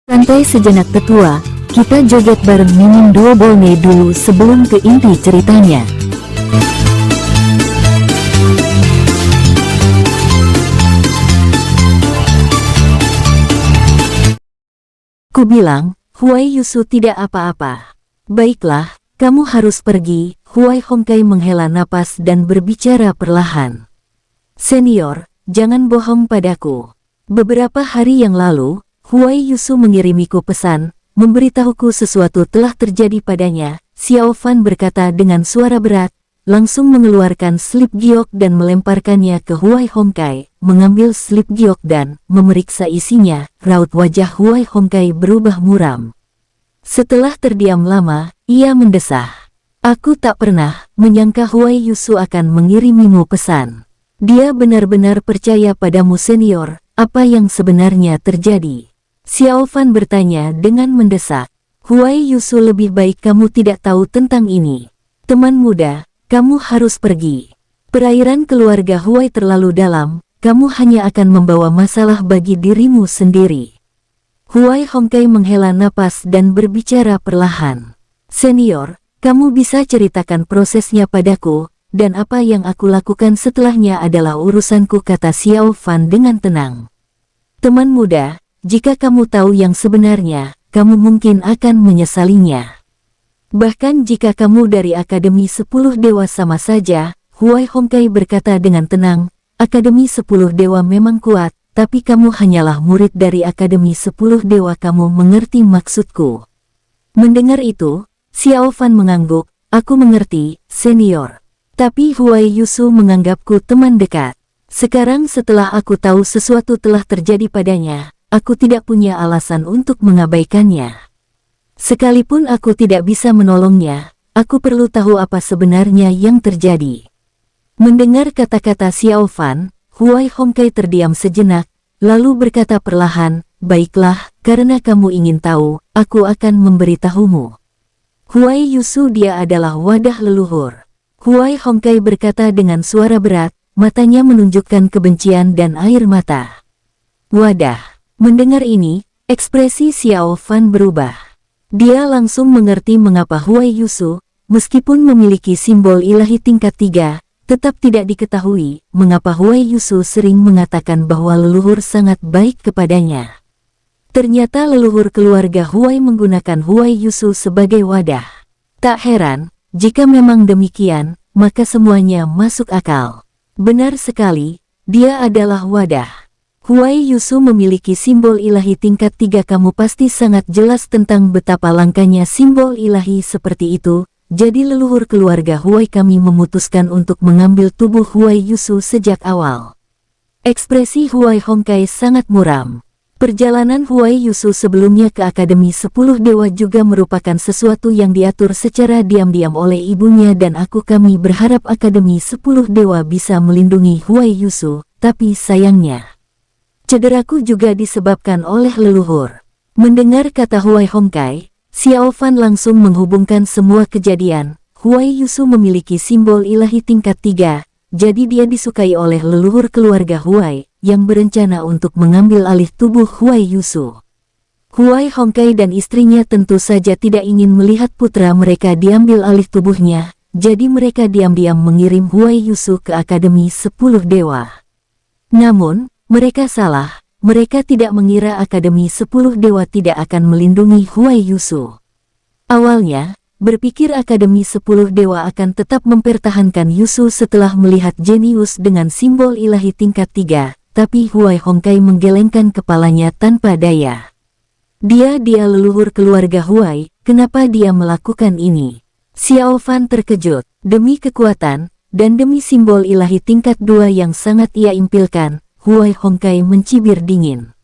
Santai sejenak tetua, kita joget bareng Mimin Duo Bolne dulu sebelum ke inti ceritanya. Ku bilang, Huai Yusu tidak apa-apa. Baiklah, kamu harus pergi. Huai Hongkai menghela napas dan berbicara perlahan. Senior, jangan bohong padaku. Beberapa hari yang lalu, Huai Yusu mengirimiku pesan, memberitahuku sesuatu telah terjadi padanya. Xiao Fan berkata dengan suara berat, langsung mengeluarkan slip giok dan melemparkannya ke Huai Hongkai, mengambil slip giok dan memeriksa isinya. Raut wajah Huai Hongkai berubah muram. Setelah terdiam lama, ia mendesah. Aku tak pernah menyangka Huai Yusu akan mengirimimu pesan. Dia benar-benar percaya padamu senior. Apa yang sebenarnya terjadi? Xiao Fan bertanya dengan mendesak. Huai Yusu, lebih baik kamu tidak tahu tentang ini. Teman muda, kamu harus pergi. Perairan keluarga Huai terlalu dalam, kamu hanya akan membawa masalah bagi dirimu sendiri. Huai Hongkai menghela napas dan berbicara perlahan. Senior, kamu bisa ceritakan prosesnya padaku, dan apa yang aku lakukan setelahnya adalah urusanku, kata Xiao Fan dengan tenang. Teman muda, jika kamu tahu yang sebenarnya, kamu mungkin akan menyesalinya. Bahkan jika kamu dari Akademi 10 Dewa sama saja, Huai Hongkai berkata dengan tenang, Akademi 10 Dewa memang kuat, tapi kamu hanyalah murid dari Akademi 10 Dewa, kamu mengerti maksudku? Mendengar itu, Xiao Fan mengangguk, aku mengerti, senior. Tapi Huai Yusu menganggapku teman dekat. Sekarang setelah aku tahu sesuatu telah terjadi padanya, aku tidak punya alasan untuk mengabaikannya. Sekalipun aku tidak bisa menolongnya, aku perlu tahu apa sebenarnya yang terjadi. Mendengar kata-kata Xiao Fan, Huai Hongkai terdiam sejenak, lalu berkata perlahan, baiklah, karena kamu ingin tahu, aku akan memberitahumu. Huai Yusu, dia adalah wadah leluhur. Huai Hongkai berkata dengan suara berat, matanya menunjukkan kebencian dan air mata. Wadah. Mendengar ini, ekspresi Xiao Fan berubah. Dia langsung mengerti mengapa Huai Yusu, meskipun memiliki simbol ilahi tingkat 3, tetap tidak diketahui mengapa Huai Yusu sering mengatakan bahwa leluhur sangat baik kepadanya. Ternyata leluhur keluarga Huai menggunakan Huai Yusu sebagai wadah. Tak heran, jika memang demikian, maka semuanya masuk akal. Benar sekali, dia adalah wadah. Huai Yusu memiliki simbol ilahi tingkat 3. Kamu pasti sangat jelas tentang betapa langkanya simbol ilahi seperti itu. Jadi leluhur keluarga Huai kami memutuskan untuk mengambil tubuh Huai Yusu sejak awal. Ekspresi Huai Hongkai sangat muram. Perjalanan Huai Yusu sebelumnya ke Akademi 10 Dewa juga merupakan sesuatu yang diatur secara diam-diam oleh ibunya, dan kami berharap Akademi 10 Dewa bisa melindungi Huai Yusu, tapi sayangnya cederaku juga disebabkan oleh leluhur. Mendengar kata Huai Hongkai, Xiao Fan langsung menghubungkan semua kejadian. Huai Yusu memiliki simbol ilahi tingkat 3, jadi dia disukai oleh leluhur keluarga Huai yang berencana untuk mengambil alih tubuh Huai Yusu. Huai Hongkai dan istrinya tentu saja tidak ingin melihat putra mereka diambil alih tubuhnya, jadi mereka diam-diam mengirim Huai Yusu ke Akademi 10 Dewa. Namun, mereka salah. Mereka tidak mengira Akademi 10 Dewa tidak akan melindungi Huai Yusu. Awalnya, berpikir Akademi 10 Dewa akan tetap mempertahankan Yusu setelah melihat jenius dengan simbol ilahi tingkat 3, tapi Huai Hongkai menggelengkan kepalanya tanpa daya. Dia leluhur keluarga Huai, kenapa dia melakukan ini? Xiao Fan terkejut. Demi kekuatan, dan demi simbol ilahi tingkat 2 yang sangat ia impilkan, Huai Hongkai mencibir dingin.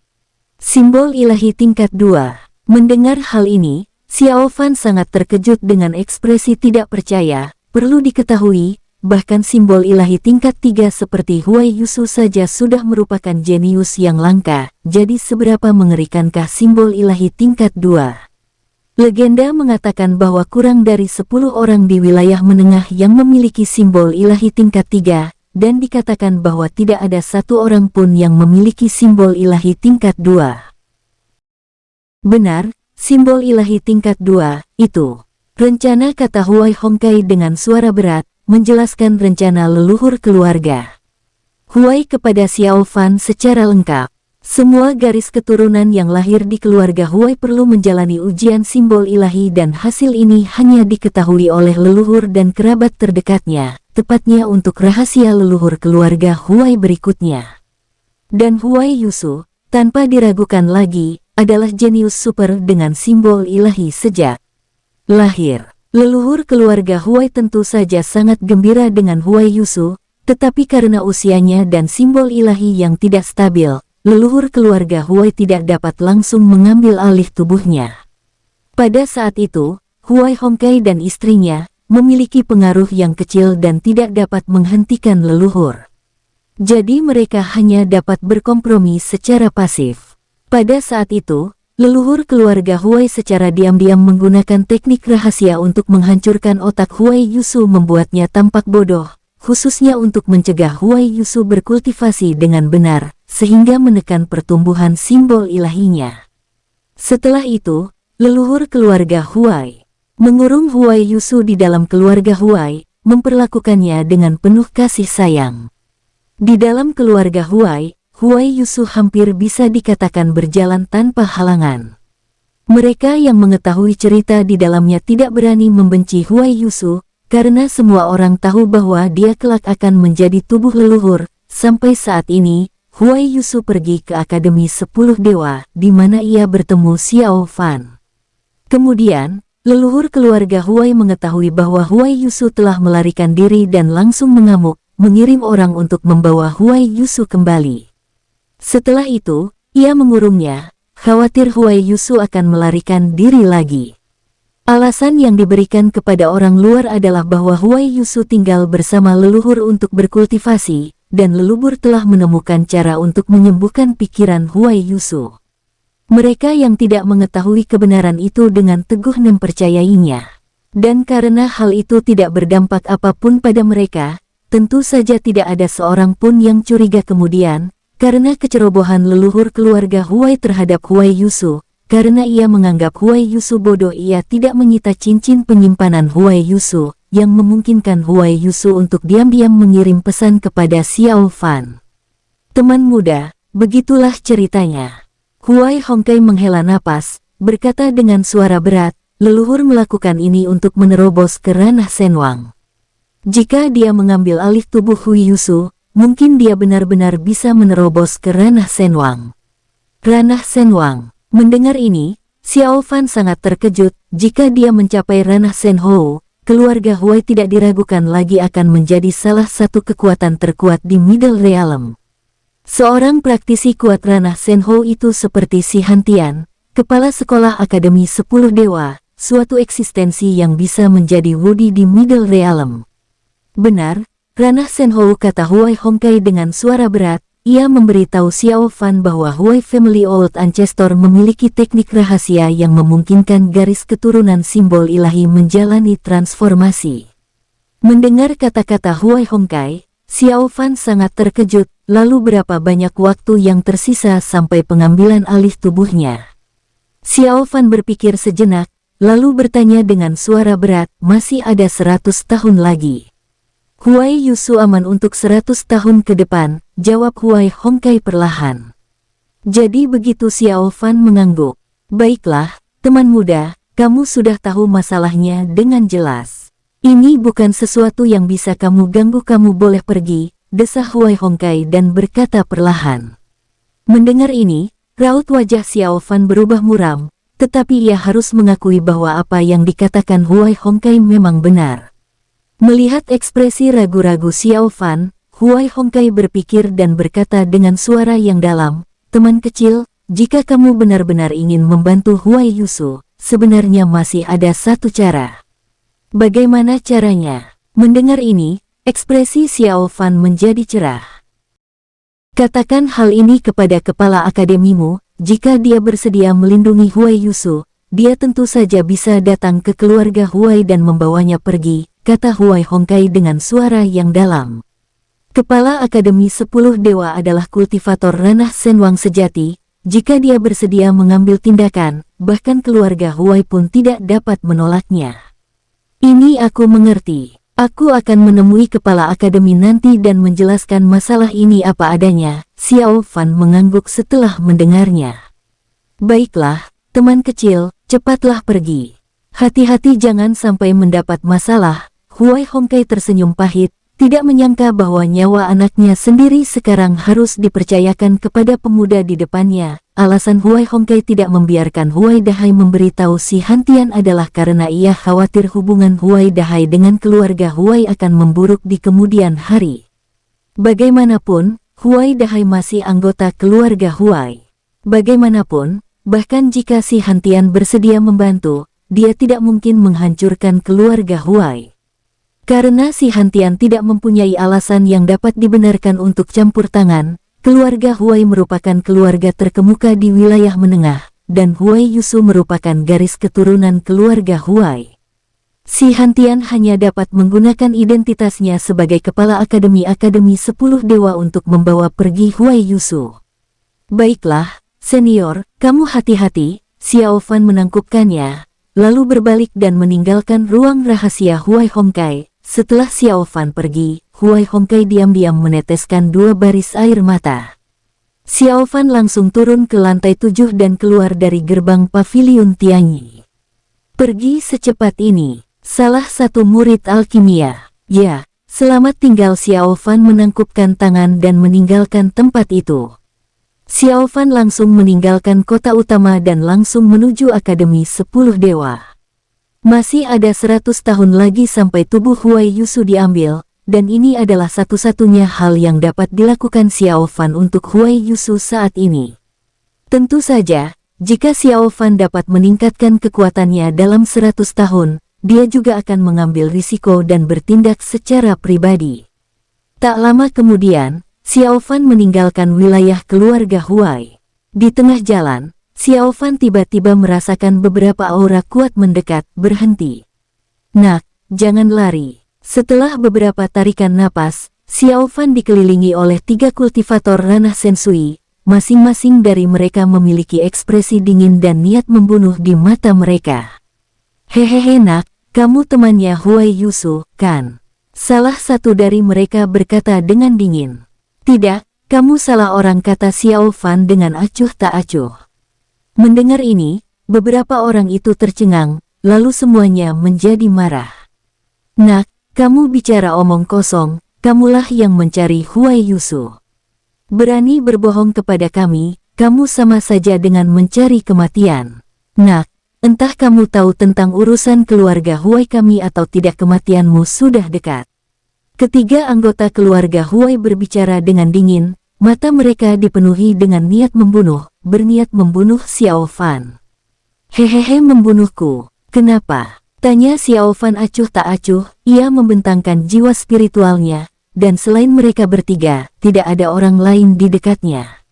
Simbol ilahi tingkat 2. Mendengar hal ini, Xiao Fan sangat terkejut dengan ekspresi tidak percaya. Perlu diketahui, bahkan simbol ilahi tingkat 3 seperti Huai Yusu saja sudah merupakan jenius yang langka, jadi seberapa mengerikankah simbol ilahi tingkat 2? Legenda mengatakan bahwa kurang dari 10 orang di wilayah menengah yang memiliki simbol ilahi tingkat 3, dan dikatakan bahwa tidak ada satu orang pun yang memiliki simbol ilahi tingkat 2. Benar, simbol ilahi tingkat 2, itu. Rencana, kata Huai Hongkai dengan suara berat, menjelaskan rencana leluhur keluarga Huai kepada Xiao Fan secara lengkap. Semua garis keturunan yang lahir di keluarga Huai perlu menjalani ujian simbol ilahi dan hasil ini hanya diketahui oleh leluhur dan kerabat terdekatnya, tepatnya untuk rahasia leluhur keluarga Huai berikutnya. Dan Huai Yusu, tanpa diragukan lagi, adalah jenius super dengan simbol ilahi sejak lahir. Leluhur keluarga Huai tentu saja sangat gembira dengan Huai Yusu, tetapi karena usianya dan simbol ilahi yang tidak stabil, leluhur keluarga Huai tidak dapat langsung mengambil alih tubuhnya. Pada saat itu, Huai Hongkai dan istrinya memiliki pengaruh yang kecil dan tidak dapat menghentikan leluhur. Jadi mereka hanya dapat berkompromi secara pasif. Pada saat itu, leluhur keluarga Huai secara diam-diam menggunakan teknik rahasia untuk menghancurkan otak Huai Yusu, membuatnya tampak bodoh, khususnya untuk mencegah Huai Yusu berkultivasi dengan benar, sehingga menekan pertumbuhan simbol ilahinya. Setelah itu, leluhur keluarga Huai mengurung Huai Yusu di dalam keluarga Huai, memperlakukannya dengan penuh kasih sayang. Di dalam keluarga Huai, Huai Yusu hampir bisa dikatakan berjalan tanpa halangan. Mereka yang mengetahui cerita di dalamnya tidak berani membenci Huai Yusu, karena semua orang tahu bahwa dia kelak akan menjadi tubuh leluhur. Sampai saat ini, Huai Yusu pergi ke Akademi 10 Dewa, di mana ia bertemu Xiao Fan. Kemudian, leluhur keluarga Huai mengetahui bahwa Huai Yusu telah melarikan diri dan langsung mengamuk, mengirim orang untuk membawa Huai Yusu kembali. Setelah itu, ia mengurungnya, khawatir Huai Yusu akan melarikan diri lagi. Alasan yang diberikan kepada orang luar adalah bahwa Huai Yusu tinggal bersama leluhur untuk berkultivasi, dan leluhur telah menemukan cara untuk menyembuhkan pikiran Huai Yusu. Mereka yang tidak mengetahui kebenaran itu dengan teguh mempercayainya. Dan karena hal itu tidak berdampak apapun pada mereka, tentu saja tidak ada seorang pun yang curiga kemudian, karena kecerobohan leluhur keluarga Huai terhadap Huai Yusu. Karena ia menganggap Huai Yusu bodoh, ia tidak menyita cincin penyimpanan Huai Yusu, yang memungkinkan Huai Yusu untuk diam-diam mengirim pesan kepada Xiao Fan. Teman muda, begitulah ceritanya. Huai Hongkai menghela napas, berkata dengan suara berat, leluhur melakukan ini untuk menerobos ke ranah Shenwang. Jika dia mengambil alih tubuh Huai Yusu, mungkin dia benar-benar bisa menerobos ke ranah Shenwang. Ranah Shenwang. Mendengar ini, Xiao Fan sangat terkejut. Jika dia mencapai ranah Shenhou, keluarga Huai tidak diragukan lagi akan menjadi salah satu kekuatan terkuat di Middle Realm. Seorang praktisi kuat ranah Shenhou itu seperti Si Hantian, kepala sekolah Akademi 10 Dewa, suatu eksistensi yang bisa menjadi Wudi di Middle Realm. Benar, ranah Shenhou, kata Huai Hongkai dengan suara berat. Ia memberitahu Xiao Fan bahwa Huai Family Old Ancestor memiliki teknik rahasia yang memungkinkan garis keturunan simbol ilahi menjalani transformasi. Mendengar kata-kata Huai Hongkai, Xiao Fan sangat terkejut. Lalu berapa banyak waktu yang tersisa sampai pengambilan alih tubuhnya? Xiao Fan berpikir sejenak, lalu bertanya dengan suara berat, masih ada 100 tahun lagi. Huai Yusu aman untuk 100 tahun ke depan, jawab Huai Hongkai perlahan. Jadi begitu? Xiao Fan mengangguk. Baiklah, teman muda, kamu sudah tahu masalahnya dengan jelas. Ini bukan sesuatu yang bisa kamu ganggu, kamu boleh pergi, desah Huai Hongkai dan berkata perlahan. Mendengar ini, raut wajah Xiao Fan berubah muram, tetapi ia harus mengakui bahwa apa yang dikatakan Huai Hongkai memang benar. Melihat ekspresi ragu-ragu Xiao Fan, Huai Hongkai berpikir dan berkata dengan suara yang dalam, teman kecil, jika kamu benar-benar ingin membantu Huai Yusu, sebenarnya masih ada satu cara. Bagaimana caranya? Mendengar ini, ekspresi Xiao Fan menjadi cerah. Katakan hal ini kepada kepala akademimu, jika dia bersedia melindungi Huai Yusu, dia tentu saja bisa datang ke keluarga Huai dan membawanya pergi, kata Huai Hongkai dengan suara yang dalam. Kepala Akademi 10 Dewa adalah kultivator ranah Shenwang sejati, jika dia bersedia mengambil tindakan, bahkan keluarga Huai pun tidak dapat menolaknya. Ini aku mengerti. Aku akan menemui kepala akademi nanti dan menjelaskan masalah ini apa adanya. Xiao Fan mengangguk setelah mendengarnya. Baiklah, teman kecil, cepatlah pergi. Hati-hati jangan sampai mendapat masalah. Huai Hongkai tersenyum pahit, tidak menyangka bahwa nyawa anaknya sendiri sekarang harus dipercayakan kepada pemuda di depannya. Alasan Huai Hongkai tidak membiarkan Huai Dahai memberitahu si Hantian adalah karena ia khawatir hubungan Huai Dahai dengan keluarga Huai akan memburuk di kemudian hari. Bagaimanapun, Huai Dahai masih anggota keluarga Huai. Bagaimanapun, bahkan jika si Hantian bersedia membantu, dia tidak mungkin menghancurkan keluarga Huai. Karena si Hantian tidak mempunyai alasan yang dapat dibenarkan untuk campur tangan, keluarga Huai merupakan keluarga terkemuka di wilayah menengah, dan Huai Yusu merupakan garis keturunan keluarga Huai. Si Hantian hanya dapat menggunakan identitasnya sebagai kepala Akademi 10 Dewa untuk membawa pergi Huai Yusu. Baiklah, senior, kamu hati-hati. Xiao Fan menangkupkannya, lalu berbalik dan meninggalkan ruang rahasia Huai Hongkai. Setelah Xiao Fan pergi, Huai Hongkai diam-diam meneteskan 2 baris air mata. Xiao Fan langsung turun ke lantai 7 dan keluar dari gerbang pavilion Tianyi. Pergi secepat ini, salah satu murid alkimia. Ya, selamat tinggal. Xiao Fan menangkupkan tangan dan meninggalkan tempat itu. Xiao Fan langsung meninggalkan kota utama dan langsung menuju Akademi 10 Dewa. Masih ada 100 tahun lagi sampai tubuh Huai Yusu diambil, dan ini adalah satu-satunya hal yang dapat dilakukan Xiao Fan untuk Huai Yusu saat ini. Tentu saja, jika Xiao Fan dapat meningkatkan kekuatannya dalam 100 tahun, dia juga akan mengambil risiko dan bertindak secara pribadi. Tak lama kemudian, Xiao Fan meninggalkan wilayah keluarga Huai. Di tengah jalan, Xiao Fan tiba-tiba merasakan beberapa aura kuat mendekat, berhenti. Nak, jangan lari. Setelah beberapa tarikan napas, Xiao Fan dikelilingi oleh 3 kultivator ranah Sensui. Masing-masing dari mereka memiliki ekspresi dingin dan niat membunuh di mata mereka. Hehehe nak, kamu temannya Huai Yusu, kan? Salah satu dari mereka berkata dengan dingin. Tidak, kamu salah orang, kata Xiao Fan dengan acuh tak acuh. Mendengar ini, beberapa orang itu tercengang, lalu semuanya menjadi marah. Nak, kamu bicara omong kosong, kamulah yang mencari Huai Yusu. Berani berbohong kepada kami, kamu sama saja dengan mencari kematian. Nak, entah kamu tahu tentang urusan keluarga Huai kami atau tidak, kematianmu sudah dekat. Ketiga anggota keluarga Huai berbicara dengan dingin, mata mereka dipenuhi dengan niat membunuh, berniat membunuh Xiao Fan. Hehehe, membunuhku, kenapa? Tanya Xiao Fan acuh tak acuh. Ia membentangkan jiwa spiritualnya, dan selain mereka bertiga, tidak ada orang lain di dekatnya.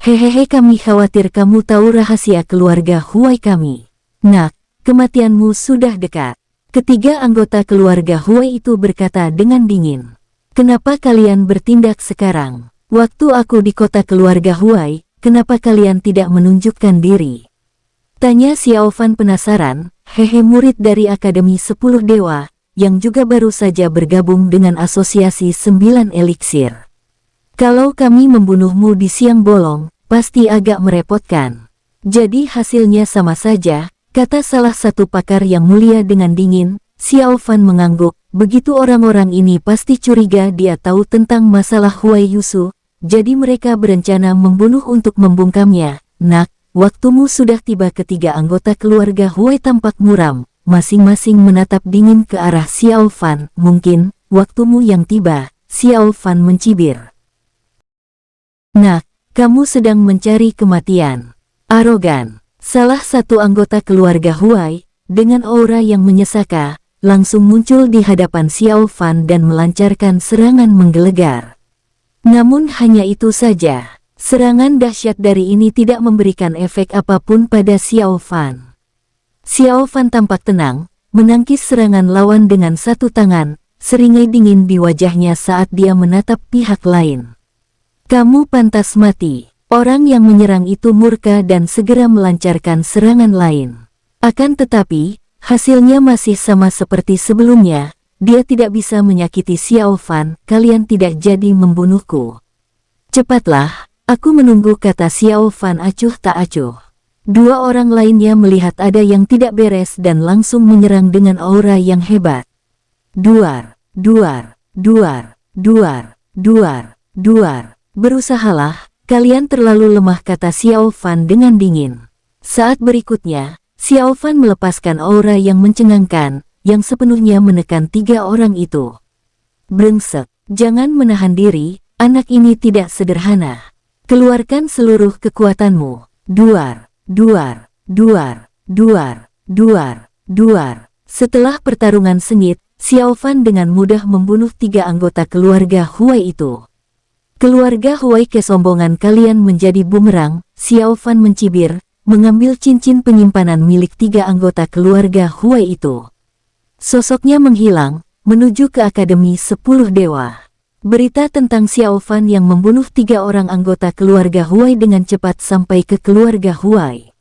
Hehehe, kami khawatir kamu tahu rahasia keluarga Huai kami. Nak, kematianmu sudah dekat. Ketiga anggota keluarga Huai itu berkata dengan dingin. Kenapa kalian bertindak sekarang? Waktu aku di kota keluarga Huai, kenapa kalian tidak menunjukkan diri? Tanya Xiao Fan penasaran. Hehe, murid dari Akademi 10 Dewa, yang juga baru saja bergabung dengan Asosiasi 9 Eliksir. Kalau kami membunuhmu di siang bolong, pasti agak merepotkan. Jadi hasilnya sama saja, kata salah satu pakar yang mulia dengan dingin. Xiao Fan mengangguk, begitu orang-orang ini pasti curiga dia tahu tentang masalah Huai Yusu, jadi mereka berencana membunuh untuk membungkamnya. Nak, waktumu sudah tiba. Ketiga anggota keluarga Huai tampak muram, masing-masing menatap dingin ke arah Xiao Fan. Mungkin, waktumu yang tiba, Xiao Fan mencibir. Nak, kamu sedang mencari kematian. Arogan. Salah satu anggota keluarga Huai, dengan aura yang menyesaka, langsung muncul di hadapan Xiao Fan dan melancarkan serangan menggelegar. Namun hanya itu saja. Serangan dahsyat dari ini tidak memberikan efek apapun pada Xiao Fan. Xiao Fan tampak tenang, menangkis serangan lawan dengan satu tangan, seringai dingin di wajahnya saat dia menatap pihak lain. Kamu pantas mati. Orang yang menyerang itu murka dan segera melancarkan serangan lain. Akan tetapi, hasilnya masih sama seperti sebelumnya. Dia tidak bisa menyakiti Xiao Fan, kalian tidak jadi membunuhku. Cepatlah, aku menunggu, kata Xiao Fan acuh tak acuh. Dua orang lainnya melihat ada yang tidak beres dan langsung menyerang dengan aura yang hebat. Duar, duar, duar, duar, duar, duar. Berusahalah, kalian terlalu lemah, kata Xiao Fan dengan dingin. Saat berikutnya, Xiao Fan melepaskan aura yang mencengangkan, yang sepenuhnya menekan tiga orang itu. Brengsek, jangan menahan diri, anak ini tidak sederhana. Keluarkan seluruh kekuatanmu. Duar, duar, duar, duar, duar, duar. Setelah pertarungan sengit, Xiao Fan dengan mudah membunuh tiga anggota keluarga Huai itu. Keluarga Huai, kesombongan kalian menjadi bumerang. Xiao Fan mencibir, mengambil cincin penyimpanan milik tiga anggota keluarga Huai itu. Sosoknya menghilang, menuju ke Akademi 10 Dewa. Berita tentang Xiao Fan yang membunuh tiga orang anggota keluarga Huai dengan cepat sampai ke keluarga Huai.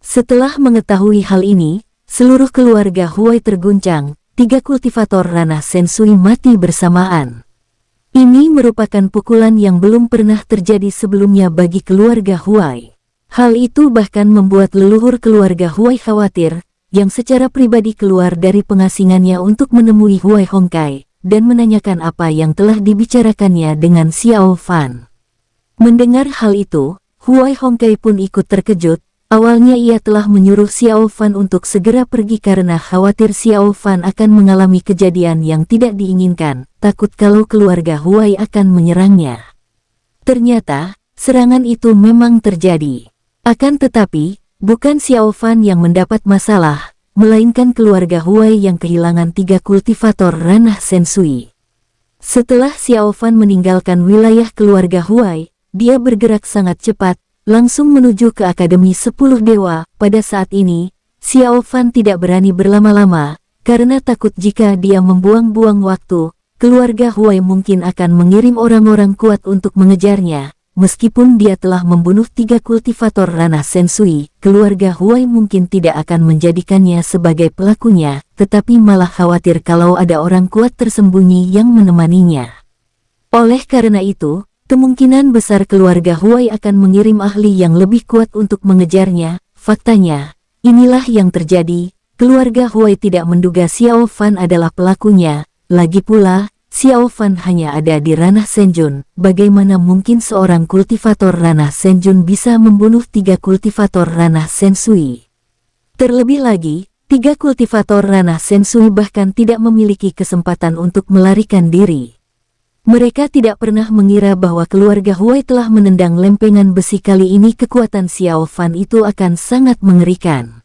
Setelah mengetahui hal ini, seluruh keluarga Huai terguncang, tiga kultivator ranah Sensui mati bersamaan. Ini merupakan pukulan yang belum pernah terjadi sebelumnya bagi keluarga Huai. Hal itu bahkan membuat leluhur keluarga Huai khawatir, yang secara pribadi keluar dari pengasingannya untuk menemui Huai Hongkai, dan menanyakan apa yang telah dibicarakannya dengan Xiao Fan. Mendengar hal itu, Huai Hongkai pun ikut terkejut. Awalnya ia telah menyuruh Xiao Fan untuk segera pergi karena khawatir Xiao Fan akan mengalami kejadian yang tidak diinginkan, takut kalau keluarga Huai akan menyerangnya. Ternyata, serangan itu memang terjadi. Akan tetapi, bukan Xiao Fan yang mendapat masalah, melainkan keluarga Huai yang kehilangan tiga kultivator ranah Sensui. Setelah Xiao Fan meninggalkan wilayah keluarga Huai, dia bergerak sangat cepat, langsung menuju ke Akademi 10 Dewa. Pada saat ini, Xiao Fan tidak berani berlama-lama, karena takut jika dia membuang-buang waktu, keluarga Huai mungkin akan mengirim orang-orang kuat untuk mengejarnya. Meskipun dia telah membunuh tiga kultivator ranah Sensui, keluarga Huai mungkin tidak akan menjadikannya sebagai pelakunya, tetapi malah khawatir kalau ada orang kuat tersembunyi yang menemaninya. Oleh karena itu, kemungkinan besar keluarga Huai akan mengirim ahli yang lebih kuat untuk mengejarnya. Faktanya, inilah yang terjadi. Keluarga Huai tidak menduga Xiao Fan adalah pelakunya. Lagi pula, Xiao Fan hanya ada di ranah Senjun. Bagaimana mungkin seorang kultivator ranah Senjun bisa membunuh tiga kultivator ranah Sensui? Terlebih lagi, tiga kultivator ranah Sensui bahkan tidak memiliki kesempatan untuk melarikan diri. Mereka tidak pernah mengira bahwa keluarga Huai telah menendang lempengan besi. Kali ini kekuatan Xiao Fan itu akan sangat mengerikan.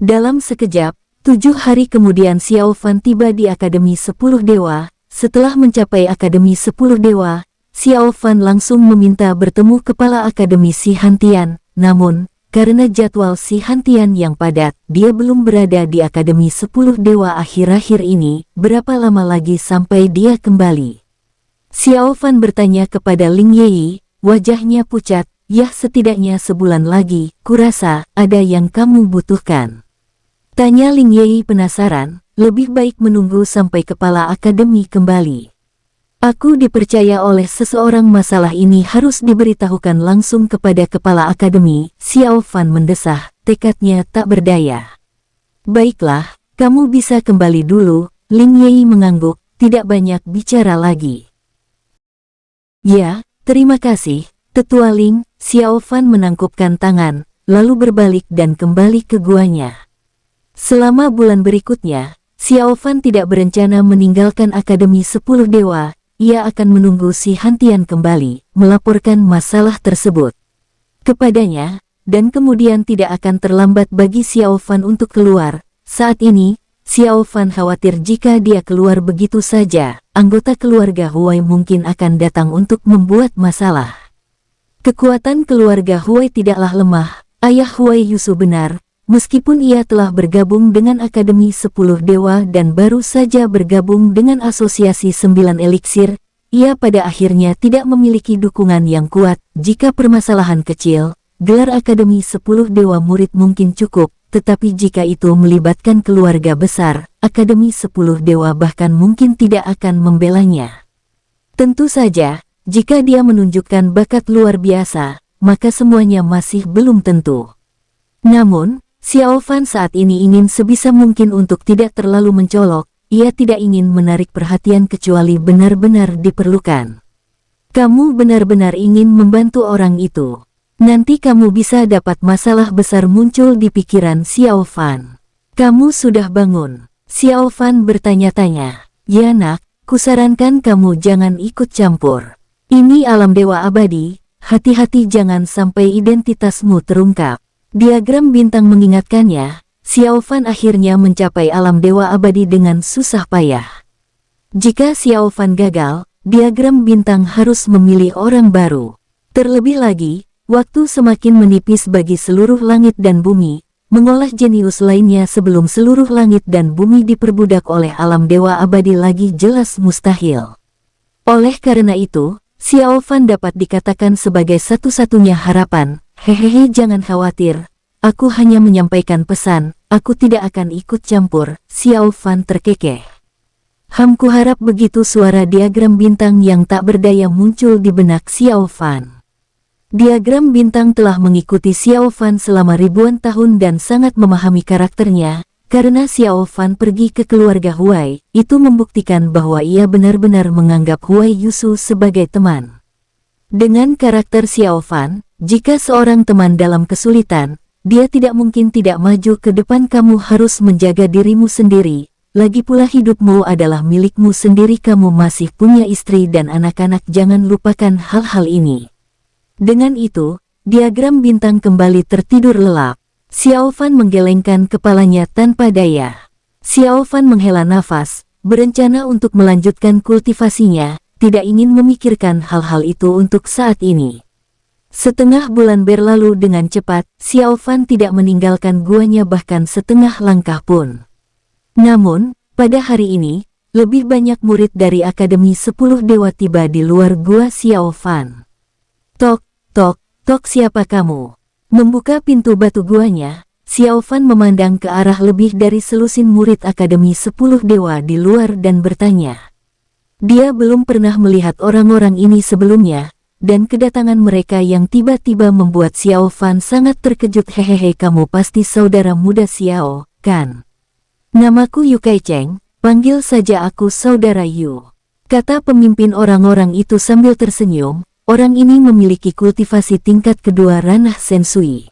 Dalam sekejap, 7 hari kemudian Xiao Fan tiba di Akademi 10 Dewa. Setelah mencapai Akademi 10 Dewa, Xiao Fan langsung meminta bertemu kepala Akademi Si Hantian. Namun, karena jadwal Si Hantian yang padat, dia belum berada di Akademi 10 Dewa akhir-akhir ini. Berapa lama lagi sampai dia kembali? Xiao Fan bertanya kepada Ling Yei, wajahnya pucat. "Yah, setidaknya sebulan lagi, kurasa ada yang kamu butuhkan." Tanya Ling Yei penasaran. Lebih baik menunggu sampai kepala akademi kembali. Aku dipercaya oleh seseorang, masalah ini harus diberitahukan langsung kepada kepala akademi. Xiao Fan mendesah, tekadnya tak berdaya. Baiklah, kamu bisa kembali dulu. Ling Yei mengangguk, tidak banyak bicara lagi. Ya, terima kasih, Tetua Ling. Xiao Fan menangkupkan tangan, lalu berbalik dan kembali ke guanya. Selama bulan berikutnya, Xiao Fan tidak berencana meninggalkan Akademi 10 Dewa. Ia akan menunggu Si Hantian kembali, melaporkan masalah tersebut kepadanya, dan kemudian tidak akan terlambat bagi Xiao Fan untuk keluar. Saat ini, Xiao Fan khawatir jika dia keluar begitu saja, anggota keluarga Huai mungkin akan datang untuk membuat masalah. Kekuatan keluarga Huai tidaklah lemah. Ayah Huai Yusu benar. Meskipun ia telah bergabung dengan Akademi 10 Dewa dan baru saja bergabung dengan Asosiasi 9 Eliksir, ia pada akhirnya tidak memiliki dukungan yang kuat. Jika permasalahan kecil, gelar Akademi 10 Dewa Murid mungkin cukup, tetapi jika itu melibatkan keluarga besar, Akademi 10 Dewa bahkan mungkin tidak akan membelanya. Tentu saja, jika dia menunjukkan bakat luar biasa, maka semuanya masih belum tentu. Namun, Xiao Fan saat ini ingin sebisa mungkin untuk tidak terlalu mencolok. Ia tidak ingin menarik perhatian kecuali benar-benar diperlukan. Kamu benar-benar ingin membantu orang itu. Nanti kamu bisa dapat masalah besar muncul di pikiran Xiao Fan. Kamu sudah bangun? Xiao Fan bertanya-tanya. Ya nak, kusarankan kamu jangan ikut campur. Ini alam dewa abadi, hati-hati jangan sampai identitasmu terungkap. Diagram bintang mengingatkannya, Xiao Fan akhirnya mencapai alam dewa abadi dengan susah payah. Jika Xiao Fan gagal, diagram bintang harus memilih orang baru. Terlebih lagi, waktu semakin menipis bagi seluruh langit dan bumi, mengolah jenius lainnya sebelum seluruh langit dan bumi diperbudak oleh alam dewa abadi lagi jelas mustahil. Oleh karena itu, Xiao Fan dapat dikatakan sebagai satu-satunya harapan. Hehehe, jangan khawatir, aku hanya menyampaikan pesan, aku tidak akan ikut campur. Xiao Fan terkekeh. Ku harap begitu. Suara diagram bintang yang tak berdaya muncul di benak Xiao Fan. Diagram bintang telah mengikuti Xiao Fan selama ribuan tahun dan sangat memahami karakternya. Karena Xiao Fan pergi ke keluarga Huai, itu membuktikan bahwa ia benar-benar menganggap Huai Yusu sebagai teman. Dengan karakter Xiao Fan, jika seorang teman dalam kesulitan, dia tidak mungkin tidak maju ke depan. Kamu harus menjaga dirimu sendiri, lagi pula hidupmu adalah milikmu sendiri. Kamu masih punya istri dan anak-anak, jangan lupakan hal-hal ini. Dengan itu, diagram bintang kembali tertidur lelap. Xiao Fan menggelengkan kepalanya tanpa daya. Xiao Fan menghela nafas, berencana untuk melanjutkan kultivasinya, tidak ingin memikirkan hal-hal itu untuk saat ini. Setengah bulan berlalu dengan cepat, Xiao Fan tidak meninggalkan guanya bahkan setengah langkah pun. Namun, pada hari ini, lebih banyak murid dari Akademi 10 Dewa tiba di luar gua Xiao Fan. Tok, tok, tok, siapa kamu? Membuka pintu batu guanya, Xiao Fan memandang ke arah lebih dari selusin murid Akademi 10 Dewa di luar dan bertanya. Dia belum pernah melihat orang-orang ini sebelumnya, dan kedatangan mereka yang tiba-tiba membuat Xiao Fan sangat terkejut. Hehehe, kamu pasti saudara muda Xiao, kan? Namaku Yu Kaicheng, panggil saja aku saudara Yu, kata pemimpin orang-orang itu sambil tersenyum. Orang ini memiliki kultivasi tingkat kedua ranah Sensui.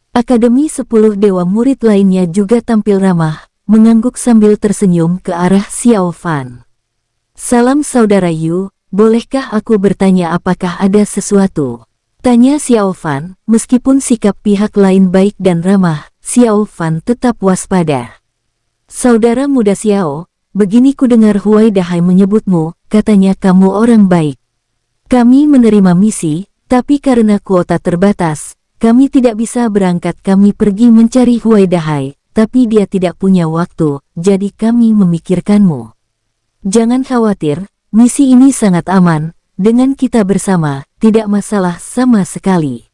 Akademi 10 Dewa murid lainnya juga tampil ramah, mengangguk sambil tersenyum ke arah Xiao Fan. Salam saudara Yu, bolehkah aku bertanya apakah ada sesuatu? Tanya Xiao Fan. Meskipun sikap pihak lain baik dan ramah, Xiao Fan tetap waspada. Saudara muda Xiao, begini ku dengar Huai Dahai menyebutmu, katanya kamu orang baik. Kami menerima misi, tapi karena kuota terbatas, kami tidak bisa berangkat. Kami pergi mencari Huai Dahai, tapi dia tidak punya waktu, jadi kami memikirkanmu. Jangan khawatir, misi ini sangat aman, dengan kita bersama, tidak masalah sama sekali.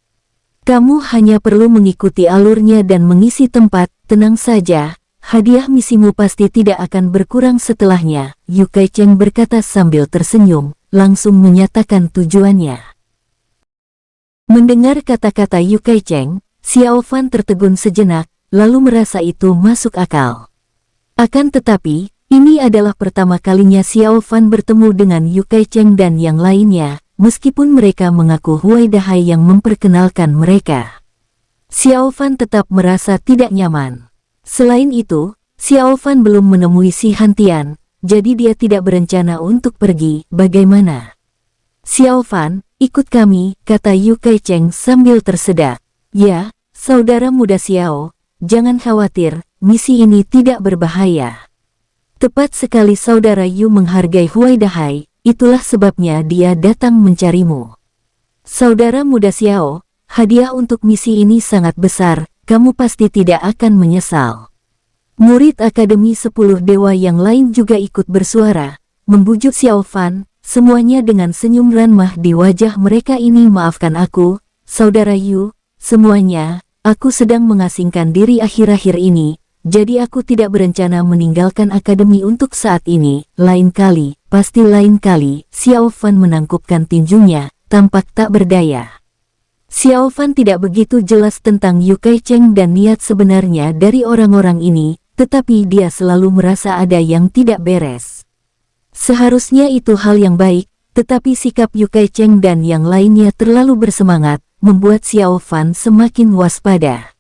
Kamu hanya perlu mengikuti alurnya dan mengisi tempat, tenang saja, hadiah misimu pasti tidak akan berkurang setelahnya. Yu Kaicheng berkata sambil tersenyum, langsung menyatakan tujuannya. Mendengar kata-kata Yu Kaicheng, Xiao Fan tertegun sejenak, lalu merasa itu masuk akal. Akan tetapi, ini adalah pertama kalinya Xiao Fan bertemu dengan Yu Kaicheng dan yang lainnya, meskipun mereka mengaku Huai Dahai yang memperkenalkan mereka. Xiao Fan tetap merasa tidak nyaman. Selain itu, Xiao Fan belum menemui si Hantian, jadi dia tidak berencana untuk pergi. Bagaimana? Xiao Fan, ikut kami, kata Yu Kaicheng sambil tersedak. Ya, saudara muda Xiao, jangan khawatir, misi ini tidak berbahaya. Tepat sekali saudara Yu menghargai Huai Dahai, itulah sebabnya dia datang mencarimu. Saudara muda Xiao, hadiah untuk misi ini sangat besar, kamu pasti tidak akan menyesal. Murid Akademi 10 Dewa yang lain juga ikut bersuara, membujuk Xiao Fan. semuanya dengan senyum ramah di wajah mereka ini. Maafkan aku, Saudara Yu, semuanya, aku sedang mengasingkan diri akhir-akhir ini, jadi aku tidak berencana meninggalkan akademi untuk saat ini. Lain kali, pasti lain kali. Xiao Fan menangkupkan tinjunya, tampak tak berdaya. Xiao Fan tidak begitu jelas tentang Yu Kaicheng dan niat sebenarnya dari orang-orang ini, tetapi dia selalu merasa ada yang tidak beres. Seharusnya itu hal yang baik, tetapi sikap Yu Kaicheng dan yang lainnya terlalu bersemangat, membuat Xiao Fan semakin waspada.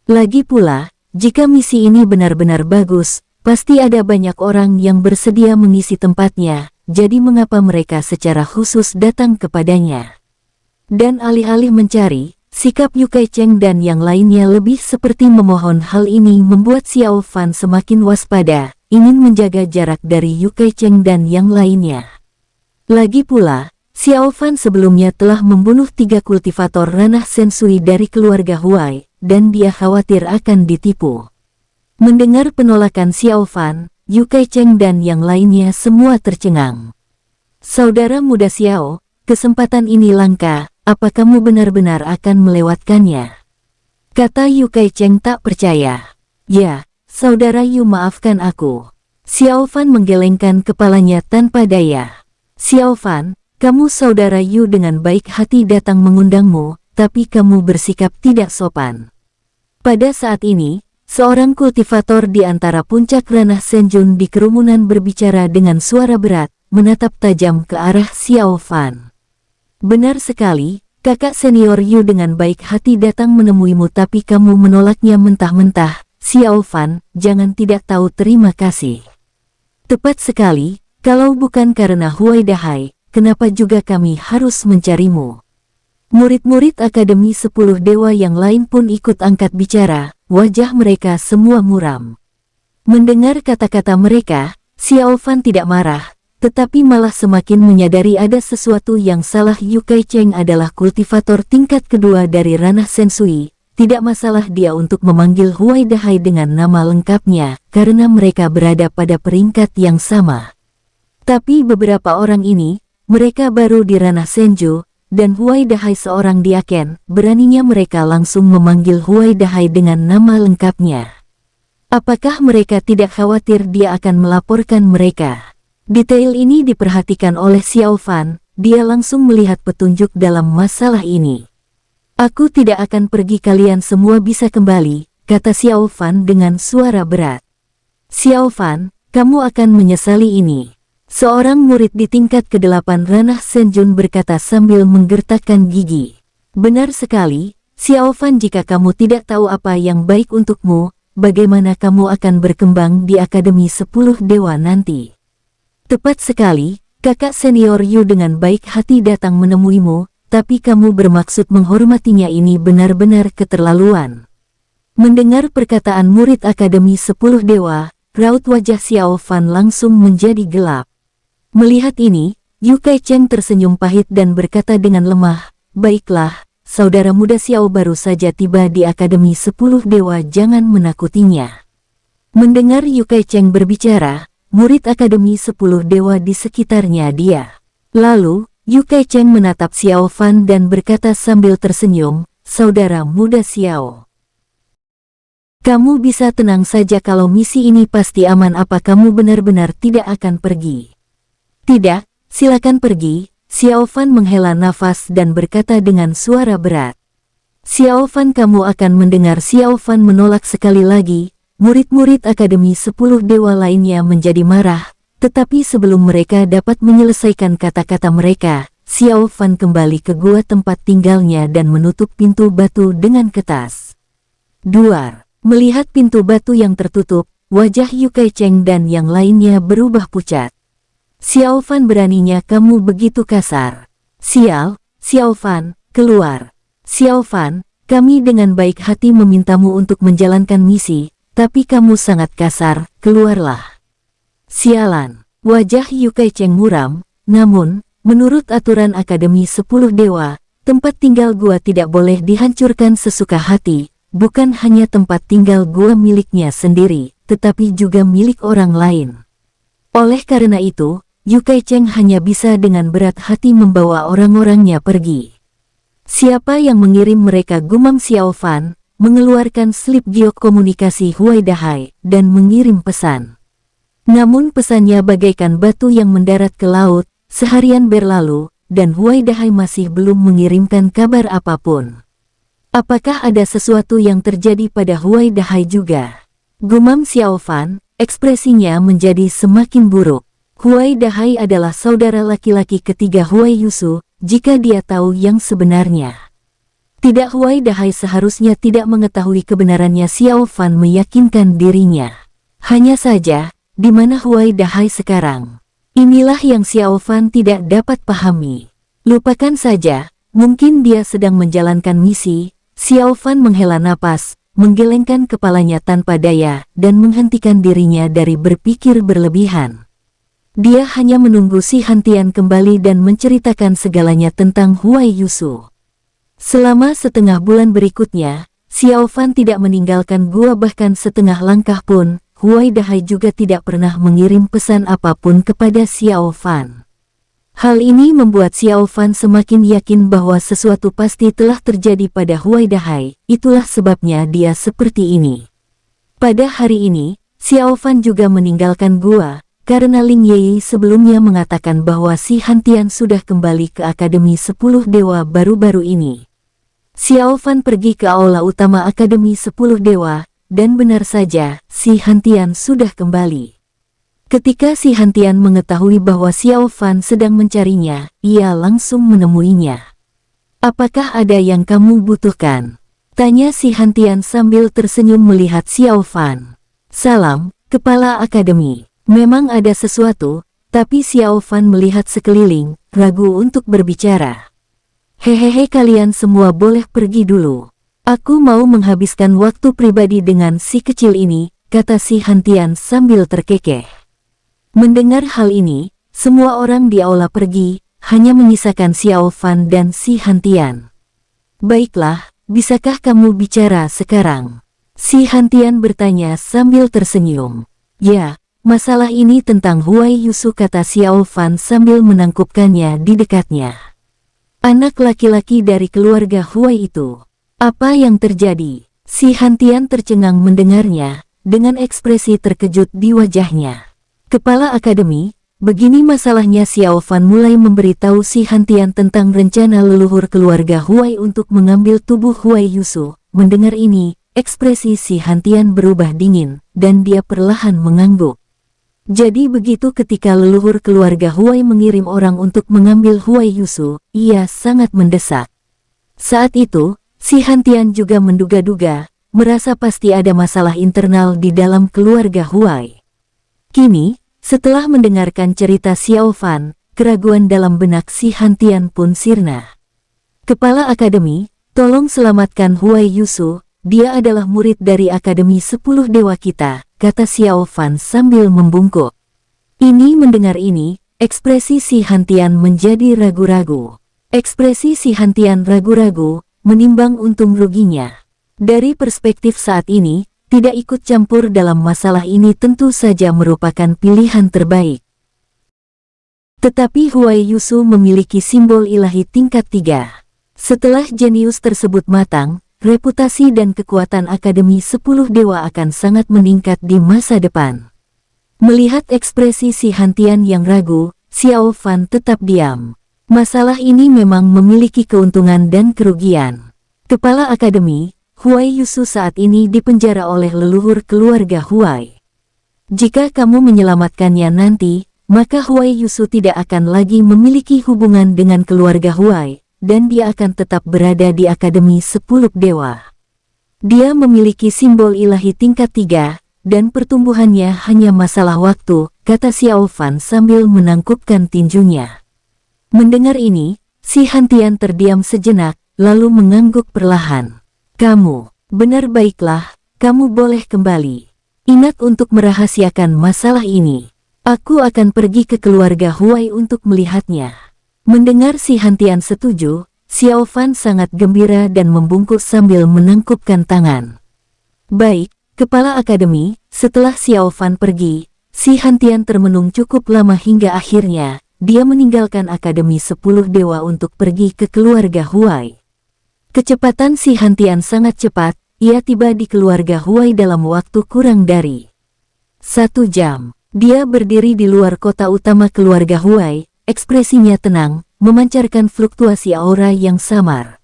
Lagi pula, jika misi ini benar-benar bagus, pasti ada banyak orang yang bersedia mengisi tempatnya, jadi mengapa mereka secara khusus datang kepadanya? Dan alih-alih mencari, sikap Yu Kaicheng dan yang lainnya lebih seperti memohon. Hal ini membuat Xiao Fan semakin waspada, ingin menjaga jarak dari Yu Kaicheng dan yang lainnya. Lagi pula, Xiao Fan sebelumnya telah membunuh 3 kultivator ranah Sensui dari keluarga Huai, dan dia khawatir akan ditipu. Mendengar penolakan Xiao Fan, Yu Kaicheng dan yang lainnya semua tercengang. Saudara muda Xiao, kesempatan ini langka, apa kamu benar-benar akan melewatkannya? Kata Yu Kaicheng tak percaya. Ya, Saudara Yu, maafkan aku. Xiao Fan menggelengkan kepalanya tanpa daya. Xiao Fan, kamu Saudara Yu dengan baik hati datang mengundangmu, tapi kamu bersikap tidak sopan. Pada saat ini, seorang kultivator di antara puncak ranah Senjun di kerumunan berbicara dengan suara berat, menatap tajam ke arah Xiao Fan. Benar sekali, kakak senior Yu dengan baik hati datang menemuimu tapi kamu menolaknya mentah-mentah. Xiao Fan, jangan tidak tahu terima kasih. Tepat sekali, kalau bukan karena Huai Dahai, kenapa juga kami harus mencarimu? Murid-murid Akademi 10 Dewa yang lain pun ikut angkat bicara, wajah mereka semua muram. Mendengar kata-kata mereka, Xiao Fan tidak marah, tetapi malah semakin menyadari ada sesuatu yang salah. Yu Kaicheng adalah kultivator tingkat kedua dari ranah Sensui. Tidak masalah dia untuk memanggil Huai Dahai dengan nama lengkapnya, karena mereka berada pada peringkat yang sama. Tapi beberapa orang ini, mereka baru di ranah Senju, dan Huai Dahai seorang diaken, beraninya mereka langsung memanggil Huai Dahai dengan nama lengkapnya. Apakah mereka tidak khawatir dia akan melaporkan mereka? Detail ini diperhatikan oleh Xiao Fan, dia langsung melihat petunjuk dalam masalah ini. Aku tidak akan pergi, kalian semua bisa kembali, kata Xiao Fan dengan suara berat. Xiao Fan, kamu akan menyesali ini. Seorang murid di tingkat ke-8 ranah Senjun berkata sambil menggertakkan gigi. Benar sekali, Xiao Fan, jika kamu tidak tahu apa yang baik untukmu, bagaimana kamu akan berkembang di Akademi 10 Dewa nanti? Tepat sekali, kakak senior Yu dengan baik hati datang menemuimu, tapi kamu bermaksud menghormatinya, ini benar-benar keterlaluan. Mendengar perkataan murid Akademi 10 Dewa, raut wajah Xiao Fan langsung menjadi gelap. Melihat ini, Yu Kaicheng tersenyum pahit dan berkata dengan lemah, baiklah, saudara muda Xiao baru saja tiba di Akademi 10 Dewa, jangan menakutinya. Mendengar Yu Kaicheng berbicara, murid Akademi 10 Dewa di sekitarnya dia. Lalu, Yu Kaicheng menatap Xiao Fan dan berkata sambil tersenyum, saudara muda Xiao. Kamu bisa tenang saja, kalau misi ini pasti aman. Apa kamu benar-benar tidak akan pergi? Tidak, silakan pergi. Xiao Fan menghela nafas dan berkata dengan suara berat. Xiao Fan, kamu akan mendengar. Xiao Fan menolak sekali lagi. Murid-murid Akademi 10 Dewa lainnya menjadi marah, tetapi sebelum mereka dapat menyelesaikan kata-kata mereka, Xiao Fan kembali ke gua tempat tinggalnya dan menutup pintu batu dengan ketas. Duar, melihat pintu batu yang tertutup, wajah Yu Kaicheng dan yang lainnya berubah pucat. Xiao Fan, beraninya kamu begitu kasar. Sial, Xiao Fan, keluar. Xiao Fan, kami dengan baik hati memintamu untuk menjalankan misi, tapi kamu sangat kasar, keluarlah. Sialan, wajah Yu Kaicheng muram, namun, menurut aturan Akademi 10 Dewa, tempat tinggal gua tidak boleh dihancurkan sesuka hati, bukan hanya tempat tinggal gua miliknya sendiri, tetapi juga milik orang lain. Oleh karena itu, Yu Kaicheng hanya bisa dengan berat hati membawa orang-orangnya pergi. Siapa yang mengirim mereka, gumam Xiao Fan, mengeluarkan slip giok komunikasi Huai Dahai dan mengirim pesan. Namun pesannya bagaikan batu yang mendarat ke laut. Seharian berlalu, dan Huai Dahai masih belum mengirimkan kabar apapun. Apakah ada sesuatu yang terjadi pada Huai Dahai juga? Gumam Xiao Fan, ekspresinya menjadi semakin buruk. Huai Dahai adalah saudara laki-laki ketiga Huai Yusu, jika dia tahu yang sebenarnya. Tidak, Huai Dahai seharusnya tidak mengetahui kebenarannya. Xiao Fan meyakinkan dirinya. Hanya saja, di mana Huai Dahai sekarang? Inilah yang Xiao Fan tidak dapat pahami. Lupakan saja, mungkin dia sedang menjalankan misi. Xiao Fan menghela napas, menggelengkan kepalanya tanpa daya, dan menghentikan dirinya dari berpikir berlebihan. Dia hanya menunggu si Hantian kembali dan menceritakan segalanya tentang Huai Yusu. Selama setengah bulan berikutnya, Xiao Fan tidak meninggalkan gua bahkan setengah langkah pun. Huai Dahai juga tidak pernah mengirim pesan apapun kepada Xiao Fan. Hal ini membuat Xiao Fan semakin yakin bahwa sesuatu pasti telah terjadi pada Huai Dahai, itulah sebabnya dia seperti ini. Pada hari ini, Xiao Fan juga meninggalkan gua, karena Ling Yei sebelumnya mengatakan bahwa si Hantian sudah kembali ke Akademi 10 Dewa baru-baru ini. Xiao Fan pergi ke aula utama Akademi 10 Dewa, dan benar saja, si Hantian sudah kembali. Ketika si Hantian mengetahui bahwa Xiao Fan sedang mencarinya, ia langsung menemuinya. "Apakah ada yang kamu butuhkan?" tanya si Hantian sambil tersenyum melihat Xiao Fan. "Salam, Kepala Akademi. Memang ada sesuatu," tapi Xiao Fan melihat sekeliling, ragu untuk berbicara. "Hehehe, kalian semua boleh pergi dulu. Aku mau menghabiskan waktu pribadi dengan si kecil ini," kata si Hantian sambil terkekeh. Mendengar hal ini, semua orang di aula pergi, hanya menyisakan Xiao Fan dan si Hantian. "Baiklah, bisakah kamu bicara sekarang?" si Hantian bertanya sambil tersenyum. "Ya, masalah ini tentang Huai Yusu," kata Xiao Fan sambil menangkupkannya di dekatnya. "Anak laki-laki dari keluarga Huai itu. Apa yang terjadi?" Si Hantian tercengang mendengarnya, dengan ekspresi terkejut di wajahnya. "Kepala Akademi, begini masalahnya." Xiao Fan mulai memberitahu si Hantian tentang rencana leluhur keluarga Huai untuk mengambil tubuh Huai Yusu. Mendengar ini, ekspresi si Hantian berubah dingin, dan dia perlahan mengangguk. Jadi begitu, ketika leluhur keluarga Huai mengirim orang untuk mengambil Huai Yusu, ia sangat mendesak. Saat itu, si Hantian juga menduga-duga, merasa pasti ada masalah internal di dalam keluarga Huai. Kini, setelah mendengarkan cerita Xiao Fan, keraguan dalam benak si Hantian pun sirna. "Kepala Akademi, tolong selamatkan Huai Yusu, dia adalah murid dari Akademi 10 Dewa kita," kata Xiao Fan sambil membungkuk. Mendengar ini, ekspresi si Hantian menjadi ragu-ragu. Ekspresi si Hantian ragu-ragu, menimbang untung ruginya. Dari perspektif saat ini, tidak ikut campur dalam masalah ini tentu saja merupakan pilihan terbaik. Tetapi Huai Yusu memiliki simbol ilahi tingkat 3. Setelah jenius tersebut matang, reputasi dan kekuatan Akademi 10 Dewa akan sangat meningkat di masa depan. Melihat ekspresi si Hantian yang ragu, Xiao Fan tetap diam. Masalah ini memang memiliki keuntungan dan kerugian. Kepala Akademi, Huai Yusu saat ini dipenjara oleh leluhur keluarga Huai. Jika kamu menyelamatkannya nanti, maka Huai Yusu tidak akan lagi memiliki hubungan dengan keluarga Huai, dan dia akan tetap berada di Akademi 10 Dewa. Dia memiliki simbol ilahi tingkat 3, dan pertumbuhannya hanya masalah waktu, kata Xiao Fan sambil menangkupkan tinjunya. Mendengar ini, si Hantian terdiam sejenak, lalu mengangguk perlahan. "Kamu, benar, baiklah, kamu boleh kembali. Ingat untuk merahasiakan masalah ini. Aku akan pergi ke keluarga Huai untuk melihatnya." Mendengar si Hantian setuju, Xiao Fan sangat gembira dan membungkuk sambil menangkupkan tangan. "Baik, Kepala Akademi." Setelah Xiao Fan pergi, Si Hantian termenung cukup lama hingga akhirnya, dia meninggalkan Akademi 10 Dewa untuk pergi ke keluarga Huai. Kecepatan si Hantian sangat cepat, ia tiba di keluarga Huai dalam waktu kurang dari 1 jam. Dia berdiri di luar kota utama keluarga Huai, ekspresinya tenang, memancarkan fluktuasi aura yang samar.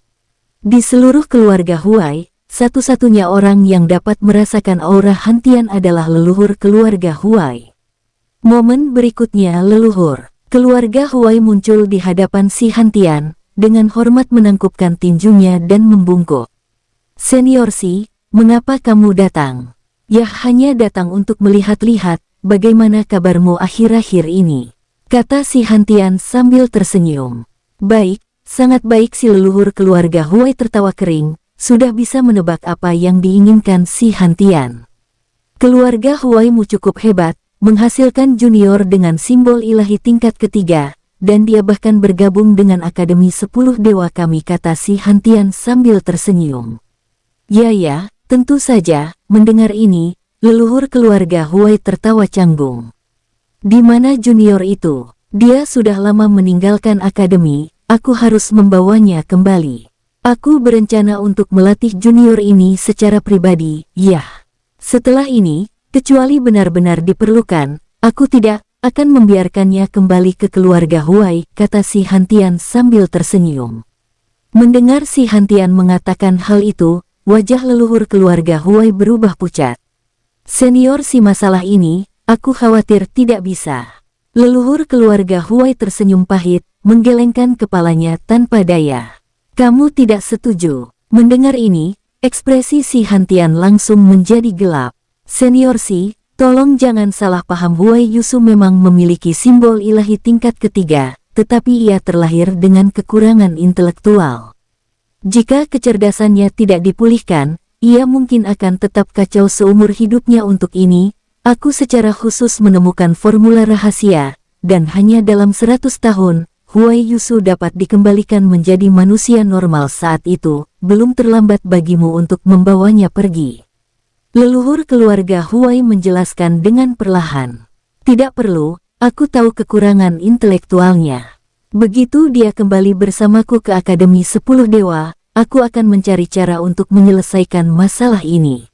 Di seluruh keluarga Huai, satu-satunya orang yang dapat merasakan aura Hantian adalah leluhur keluarga Huai. Momen berikutnya leluhur keluarga Huai muncul di hadapan si Hantian, dengan hormat menangkupkan tinjunya dan membungkuk. "Senior Si, mengapa kamu datang?" "Ya, hanya datang untuk melihat-lihat, bagaimana kabarmu akhir-akhir ini?" kata si Hantian sambil tersenyum. "Baik, sangat baik." Si leluhur keluarga Huai tertawa kering, sudah bisa menebak apa yang diinginkan si Hantian. Keluarga Huaimu cukup hebat, menghasilkan junior dengan simbol ilahi tingkat ketiga, dan dia bahkan bergabung dengan Akademi 10 Dewa kami, kata si Hantian sambil tersenyum. Ya, tentu saja." Mendengar ini, leluhur keluarga Huai tertawa canggung. "Di mana junior itu? Dia sudah lama meninggalkan akademi, aku harus membawanya kembali. Aku berencana untuk melatih junior ini secara pribadi, ya. Setelah ini, kecuali benar-benar diperlukan, aku tidak akan membiarkannya kembali ke keluarga Huai," kata si Hantian sambil tersenyum. Mendengar si Hantian mengatakan hal itu, wajah leluhur keluarga Huai berubah pucat. "Senior Si, masalah ini, aku khawatir tidak bisa." Leluhur keluarga Huai tersenyum pahit, menggelengkan kepalanya tanpa daya. "Kamu tidak setuju?" Mendengar ini, ekspresi si Hantian langsung menjadi gelap. "Senior Si, tolong jangan salah paham. Huai Yusu memang memiliki simbol ilahi tingkat ketiga, tetapi ia terlahir dengan kekurangan intelektual. Jika kecerdasannya tidak dipulihkan, ia mungkin akan tetap kacau seumur hidupnya. Untuk ini, aku secara khusus menemukan formula rahasia, dan hanya dalam 100 tahun, Huai Yusu dapat dikembalikan menjadi manusia normal. Saat itu, belum terlambat bagimu untuk membawanya pergi." Leluhur keluarga Huai menjelaskan dengan perlahan. "Tidak perlu, aku tahu kekurangan intelektualnya. Begitu dia kembali bersamaku ke Akademi 10 Dewa, aku akan mencari cara untuk menyelesaikan masalah ini."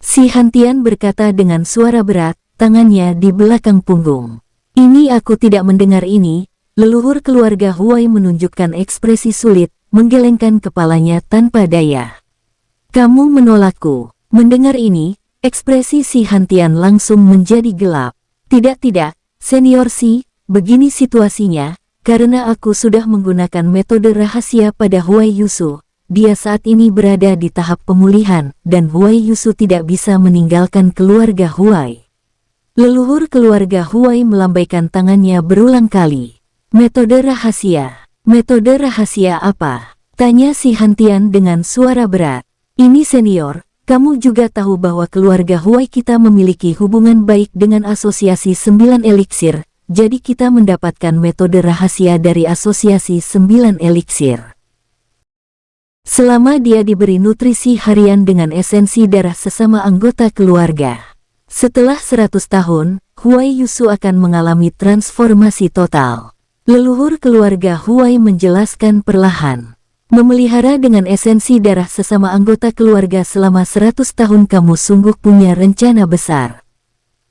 Si Hantian berkata dengan suara berat, tangannya di belakang punggung. "Ini aku tidak mendengar ini." Leluhur keluarga Huai menunjukkan ekspresi sulit, menggelengkan kepalanya tanpa daya. "Kamu menolakku?" Mendengar ini, ekspresi si Hantian langsung menjadi gelap. Tidak, Senior Si, begini situasinya, karena aku sudah menggunakan metode rahasia pada Huai Yusu. Dia saat ini berada di tahap pemulihan, dan Huai Yusu tidak bisa meninggalkan keluarga Huai." Leluhur keluarga Huai melambaikan tangannya berulang kali. "Metode rahasia? Metode rahasia apa?" tanya si Hantian dengan suara berat. "Ini senior, kamu juga tahu bahwa keluarga Huai kita memiliki hubungan baik dengan Asosiasi 9 Eliksir, jadi kita mendapatkan metode rahasia dari Asosiasi 9 Eliksir. Selama dia diberi nutrisi harian dengan esensi darah sesama anggota keluarga. Setelah 100 tahun, Huai Yusu akan mengalami transformasi total." Leluhur keluarga Huai menjelaskan perlahan. "Memelihara dengan esensi darah sesama anggota keluarga selama 100 tahun, kamu sungguh punya rencana besar."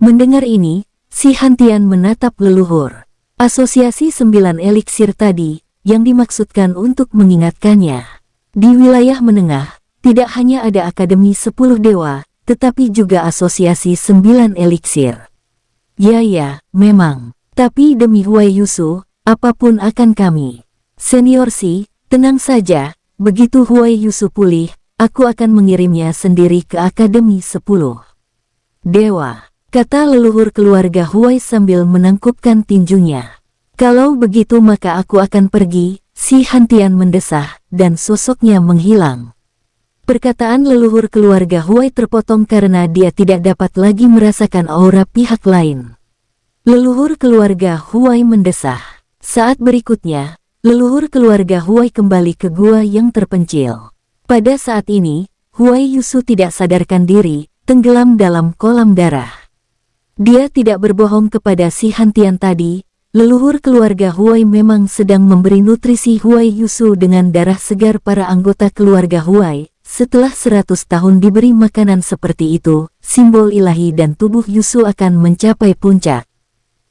Mendengar ini, si Hantian menatap leluhur. Asosiasi 9 Eliksir tadi, yang dimaksudkan untuk mengingatkannya. Di wilayah menengah, tidak hanya ada Akademi 10 Dewa, tetapi juga Asosiasi 9 Eliksir. Ya, memang. Tapi demi Huai Yusu, apapun akan kami. Senior Si, tenang saja, begitu Huai Yusu pulih, aku akan mengirimnya sendiri ke Akademi 10 Dewa, kata leluhur keluarga Huai sambil menangkupkan tinjunya. "Kalau begitu maka aku akan pergi," si Hantian mendesah, dan sosoknya menghilang. Perkataan leluhur keluarga Huai terpotong karena dia tidak dapat lagi merasakan aura pihak lain. Leluhur keluarga Huai mendesah. Saat berikutnya, leluhur keluarga Huai kembali ke gua yang terpencil. Pada saat ini, Huai Yusu tidak sadarkan diri, tenggelam dalam kolam darah. Dia tidak berbohong kepada si Hantian tadi. Leluhur keluarga Huai memang sedang memberi nutrisi Huai Yusu dengan darah segar para anggota keluarga Huai. Setelah 100 tahun diberi makanan seperti itu, simbol ilahi dan tubuh Yusu akan mencapai puncak.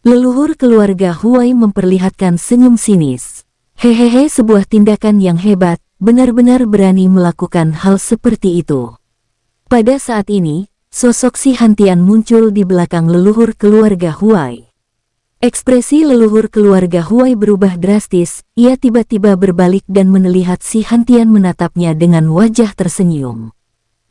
Leluhur keluarga Huai memperlihatkan senyum sinis. Hehehe, sebuah tindakan yang hebat, benar-benar berani melakukan hal seperti itu. Pada saat ini, sosok si Hantian muncul di belakang leluhur keluarga Huai. Ekspresi leluhur keluarga Huai berubah drastis, ia tiba-tiba berbalik dan melihat si Hantian menatapnya dengan wajah tersenyum.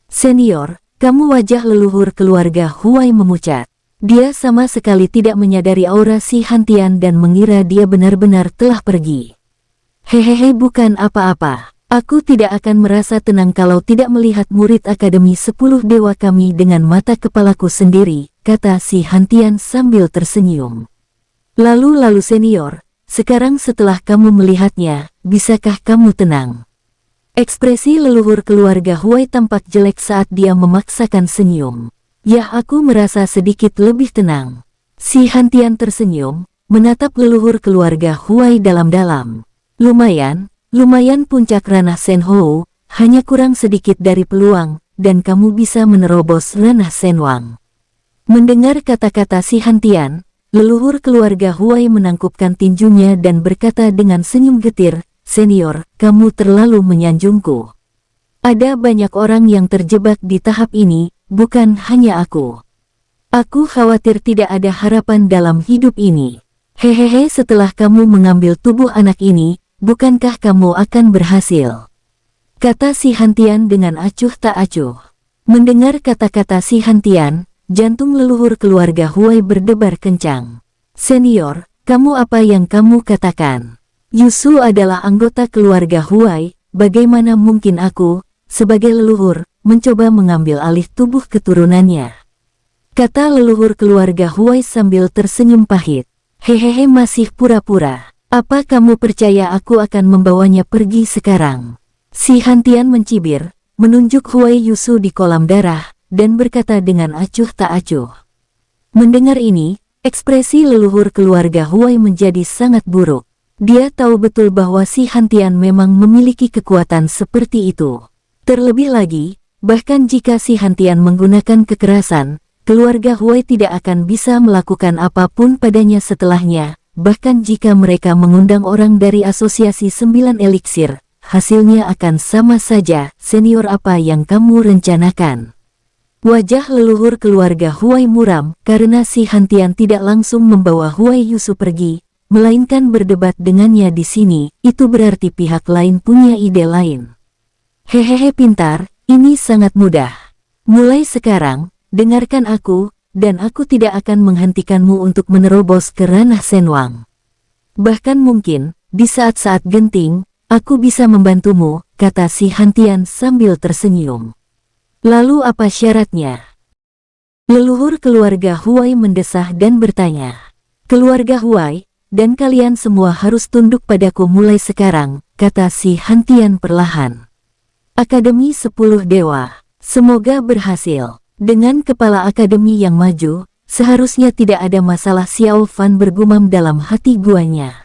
Senior, kamu wajah leluhur keluarga Huai memucat. Dia sama sekali tidak menyadari aura si Hantian dan mengira dia benar-benar telah pergi. Hehehe, bukan apa-apa. Aku tidak akan merasa tenang kalau tidak melihat murid Akademi 10 Dewa kami dengan mata kepalaku sendiri, kata si Hantian sambil tersenyum. Lalu senior, sekarang setelah kamu melihatnya, bisakah kamu tenang? Ekspresi leluhur keluarga Huai tampak jelek saat dia memaksakan senyum. Ya, aku merasa sedikit lebih tenang. Si Hantian tersenyum, menatap leluhur keluarga Huai dalam-dalam. Lumayan puncak ranah Senhou, hanya kurang sedikit dari peluang, dan kamu bisa menerobos ranah Senwang. Mendengar kata-kata si Hantian, leluhur keluarga Huai menangkupkan tinjunya dan berkata dengan senyum getir, "Senior, kamu terlalu menyanjungku. Ada banyak orang yang terjebak di tahap ini, bukan hanya aku. Aku khawatir tidak ada harapan dalam hidup ini. Hehehe, setelah kamu mengambil tubuh anak ini, bukankah kamu akan berhasil?" kata si Hantian dengan acuh tak acuh. Mendengar kata-kata si Hantian, jantung leluhur keluarga Huai berdebar kencang. "Senior, kamu apa yang kamu katakan? Yusu adalah anggota keluarga Huai, bagaimana mungkin aku, sebagai leluhur, mencoba mengambil alih tubuh keturunannya?" kata leluhur keluarga Huai sambil tersenyum pahit. "Hehehe, masih pura-pura. Apa kamu percaya aku akan membawanya pergi sekarang?" Si Hantian mencibir, menunjuk Huai Yusu di kolam darah, dan berkata dengan acuh tak acuh. Mendengar ini, ekspresi leluhur keluarga Huai menjadi sangat buruk. Dia tahu betul bahwa si Hantian memang memiliki kekuatan seperti itu. Terlebih lagi, bahkan jika si Hantian menggunakan kekerasan, keluarga Huai tidak akan bisa melakukan apapun padanya setelahnya. Bahkan jika mereka mengundang orang dari Asosiasi 9 Eliksir, hasilnya akan sama saja. Senior, apa yang kamu rencanakan? Wajah leluhur keluarga Huai muram karena si Hantian tidak langsung membawa Huai Yusu pergi, melainkan berdebat dengannya di sini. Itu berarti pihak lain punya ide lain. Hehehe, pintar, ini sangat mudah. Mulai sekarang, dengarkan aku, dan aku tidak akan menghentikanmu untuk menerobos ke ranah Senwang. Bahkan mungkin, di saat-saat genting, aku bisa membantumu, kata si Hantian sambil tersenyum. Lalu apa syaratnya? Leluhur keluarga Huai mendesah dan bertanya. Keluarga Huai, dan kalian semua harus tunduk padaku mulai sekarang, kata si Hantian perlahan. Akademi 10 Dewa, semoga berhasil. Dengan kepala akademi yang maju, seharusnya tidak ada masalah, Xiao Fan bergumam dalam hati guanya.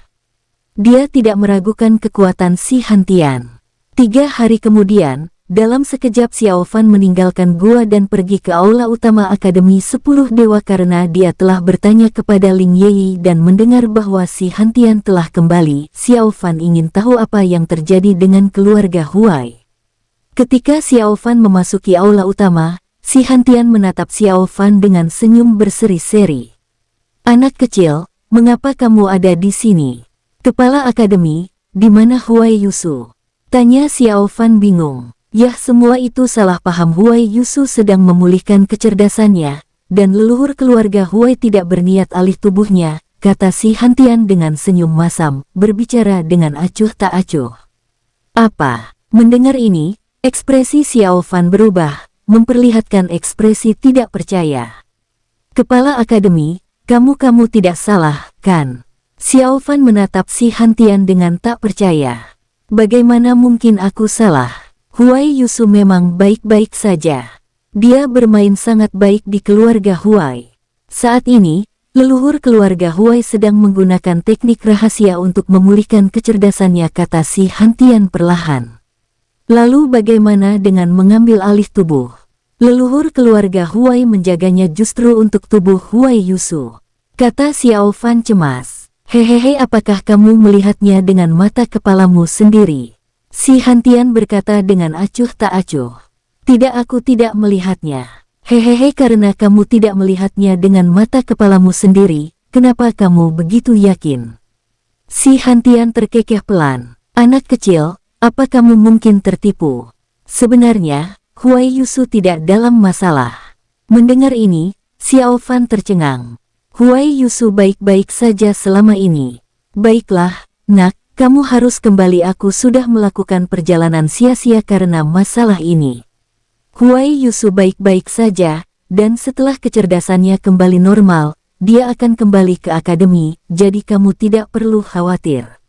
Dia tidak meragukan kekuatan si Hantian. 3 hari kemudian, dalam sekejap Xiao Fan meninggalkan gua dan pergi ke aula utama Akademi 10 Dewa karena dia telah bertanya kepada Ling Yi dan mendengar bahwa si Hantian telah kembali. Xiao Fan ingin tahu apa yang terjadi dengan keluarga Huai. Ketika Xiao Fan memasuki aula utama, si Hantian menatap Xiao Fan dengan senyum berseri-seri. "Anak kecil, mengapa kamu ada di sini? Kepala akademi, di mana Huai Yusu?" tanya Xiao Fan bingung. Yah, semua itu salah paham. Huai Yusu sedang memulihkan kecerdasannya, dan leluhur keluarga Huai tidak berniat alih tubuhnya, kata si Hantian dengan senyum masam, berbicara dengan acuh tak acuh. Apa? Mendengar ini, ekspresi Xiao Fan berubah, memperlihatkan ekspresi tidak percaya. "Kepala akademi, kamu tidak salah, kan?" Xiao Fan menatap si Hantian dengan tak percaya. "Bagaimana mungkin aku salah? Huai Yusu memang baik-baik saja. Dia bermain sangat baik di keluarga Huai." Saat ini, leluhur keluarga Huai sedang menggunakan teknik rahasia untuk memulihkan kecerdasannya, kata si Hantian perlahan. Lalu bagaimana dengan mengambil alih tubuh? Leluhur keluarga Huai menjaganya justru untuk tubuh Huai Yusu, kata Xiao Fan cemas. Hehehe, apakah kamu melihatnya dengan mata kepalamu sendiri? Si Hantian berkata dengan acuh tak acuh. Tidak, aku tidak melihatnya. Hehehe, karena kamu tidak melihatnya dengan mata kepalamu sendiri, kenapa kamu begitu yakin? Si Hantian terkekeh pelan. Anak kecil, apa kamu mungkin tertipu? Sebenarnya, Huai Yusu tidak dalam masalah. Mendengar ini, Xiao Fan tercengang. Huai Yusu baik-baik saja selama ini. Baiklah, nak, kamu harus kembali, aku sudah melakukan perjalanan sia-sia karena masalah ini. Huai Yusu baik-baik saja, dan setelah kecerdasannya kembali normal, dia akan kembali ke akademi, jadi kamu tidak perlu khawatir.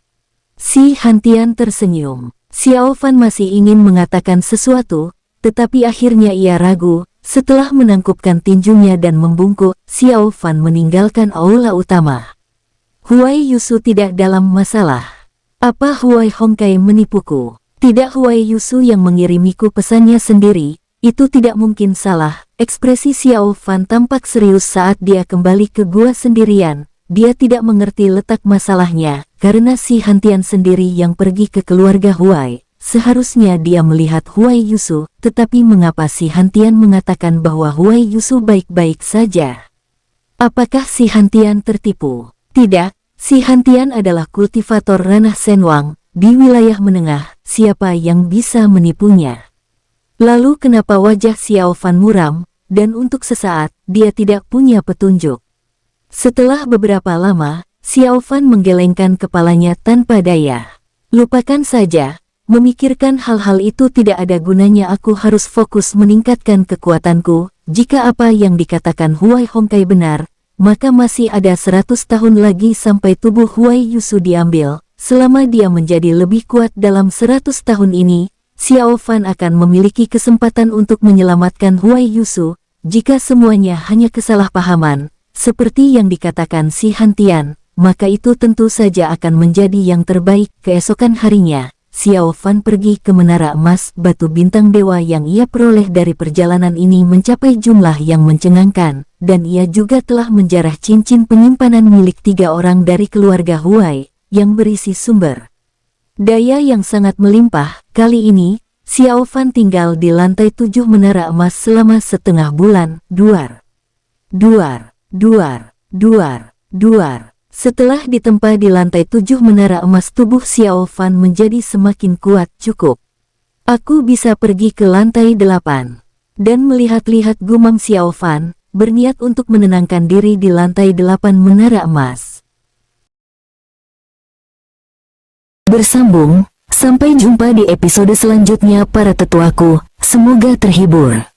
Si Hantian tersenyum. Xiao Fan masih ingin mengatakan sesuatu, tetapi akhirnya ia ragu. Setelah menangkupkan tinjunya dan membungkuk, Xiao Fan meninggalkan aula utama. Huai Yusu tidak dalam masalah. Apa Huai Hongkai menipuku? Tidak, Huai Yusu yang mengirimiku pesannya sendiri, itu tidak mungkin salah. Ekspresi Xiao Fan tampak serius saat dia kembali ke gua sendirian. Dia tidak mengerti letak masalahnya, karena si Hantian sendiri yang pergi ke keluarga Huai. Seharusnya dia melihat Huai Yusu, tetapi mengapa si Hantian mengatakan bahwa Huai Yusu baik-baik saja? Apakah si Hantian tertipu? Tidak, si Hantian adalah kultivator ranah Senwang, di wilayah menengah, siapa yang bisa menipunya? Lalu kenapa wajah Xiao Fan muram, dan untuk sesaat, dia tidak punya petunjuk? Setelah beberapa lama, Xiao Fan menggelengkan kepalanya tanpa daya. Lupakan saja. Memikirkan hal-hal itu tidak ada gunanya, aku harus fokus meningkatkan kekuatanku. Jika apa yang dikatakan Huai Hongkai benar, maka masih ada 100 tahun lagi sampai tubuh Huai Yusu diambil. Selama dia menjadi lebih kuat dalam 100 tahun ini, Xiao Fan akan memiliki kesempatan untuk menyelamatkan Huai Yusu. Jika semuanya hanya kesalahpahaman, seperti yang dikatakan si Hantian, maka itu tentu saja akan menjadi yang terbaik. Keesokan harinya, Xiao Fan pergi ke Menara Emas Batu Bintang Dewa. Yang ia peroleh dari perjalanan ini mencapai jumlah yang mencengangkan, dan ia juga telah menjarah cincin penyimpanan milik 3 orang dari keluarga Huai, yang berisi sumber daya yang sangat melimpah. Kali ini, Xiao Fan tinggal di lantai 7 Menara Emas selama setengah bulan. Duar, duar, duar, duar, duar. Setelah ditempa di lantai 7 Menara Emas, tubuh Xiao Fan menjadi semakin kuat. Cukup. Aku bisa pergi ke lantai 8. Dan melihat-lihat, gumam Xiao Fan, berniat untuk menenangkan diri di lantai 8 Menara Emas. Bersambung, sampai jumpa di episode selanjutnya para tetuaku, semoga terhibur.